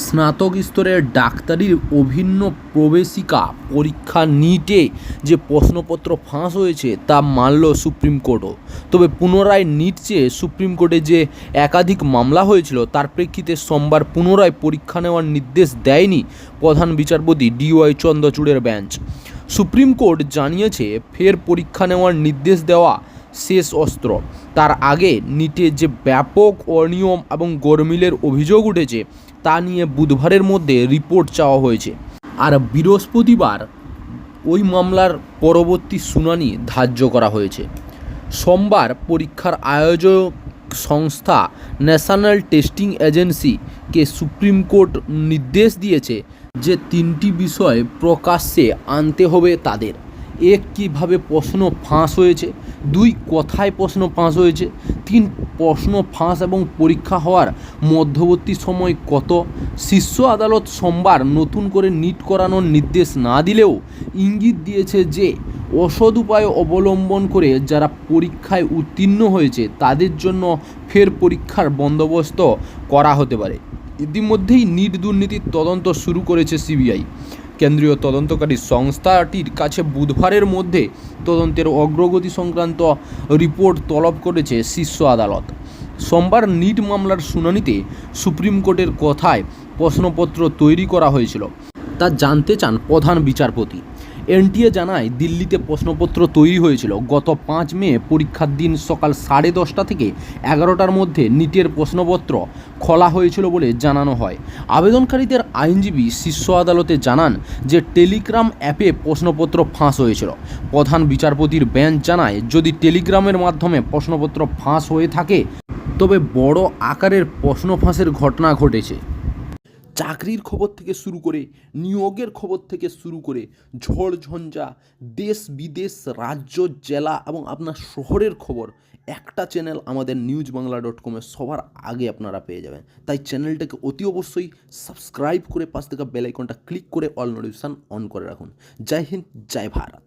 স্নাতক স্তরের ডাক্তারির অভিন্ন প্রবেশিকা পরীক্ষা নিটে যে প্রশ্নপত্র ফাঁস হয়েছে তা মানল সুপ্রিম কোর্টও। তবে পুনরায় নিট চেয়ে সুপ্রিম কোর্টে যে একাধিক মামলা হয়েছিল তার প্রেক্ষিতে সোমবার পুনরায় পরীক্ষা নেওয়ার নির্দেশ দেয়নি প্রধান বিচারপতি DY চন্দ্রচূড়ের বেঞ্চ। সুপ্রিম কোর্ট জানিয়েছে ফের পরীক্ষা নেওয়ার নির্দেশ দেওয়া শেষ অস্ত্র। তার আগে নিটে যে ব্যাপক অনিয়ম এবং গরমিলের অভিযোগ উঠেছে তা নিয়ে বুধবারের মধ্যে রিপোর্ট চাওয়া হয়েছে। আর বৃহস্পতিবার ওই মামলার পরবর্তী শুনানি ধার্য করা হয়েছে। সোমবার পরীক্ষার আয়োজক সংস্থা ন্যাশনাল টেস্টিং এজেন্সিকে সুপ্রিম কোর্ট নির্দেশ দিয়েছে যে তিনটি বিষয় প্রকাশ্যে আনতে হবে তাদের। এক, কীভাবে প্রশ্ন ফাঁস হয়েছে; দুই, কোথায় প্রশ্ন ফাঁস হয়েছে; তিন, প্রশ্ন ফাঁস এবং পরীক্ষা হওয়ার মধ্যবর্তী সময় কত। শীর্ষ আদালত সোমবার নতুন করে নিট করানোর নির্দেশ না দিলেও ইঙ্গিত দিয়েছে যে অসৎ উপায় অবলম্বন করে যারা পরীক্ষায় উত্তীর্ণ হয়েছে তাদের জন্য ফের পরীক্ষার বন্দোবস্ত করা হতে পারে। ইতিমধ্যেই নিট দুর্নীতির তদন্ত শুরু করেছে CBI। কেন্দ্রীয় তদন্তকারী সংস্থাটির কাছে বুধবারের মধ্যে তদন্তের অগ্রগতি সংক্রান্ত রিপোর্ট তলব করেছে শীর্ষ আদালত। সোমবার নিট মামলার শুনানিতে সুপ্রিম কোর্টের কথায় প্রশ্নপত্র তৈরি করা হয়েছিল তা জানতে চান প্রধান বিচারপতি। NTA জানায়, দিল্লিতে প্রশ্নপত্র তৈরি হয়েছিল। গত 5 মে পরীক্ষার দিন সকাল 10:30 থেকে 11টার মধ্যে নিটের প্রশ্নপত্র খোলা হয়েছিল বলে জানানো হয়। আবেদনকারীদের আইনজীবী শীর্ষ আদালতে জানান যে টেলিগ্রাম অ্যাপে প্রশ্নপত্র ফাঁস হয়েছিল। প্রধান বিচারপতির বেঞ্চ জানায়, যদি টেলিগ্রামের মাধ্যমে প্রশ্নপত্র ফাঁস হয়ে থাকে তবে বড় আকারের প্রশ্ন ফাঁসের ঘটনা ঘটেছে। চাকরির খবর থেকে শুরু করে নিয়োগের খবর থেকে শুরু করে ঝড়ঝঞ্ঝা, দেশ বিদেশ, রাজ্য, জেলা এবং আপনার শহরের খবর একটা চ্যানেল আমাদের newsbangla.com সবার আগে আপনারা পেয়ে যাবেন। তাই চ্যানেলটাকে অতি অবশ্যই সাবস্ক্রাইব করে পাশ থেকে বেল আইকনটা ক্লিক করে অল নোটিফিকেশন অন করে রাখুন। জয় হিন্দ, জয় ভারত।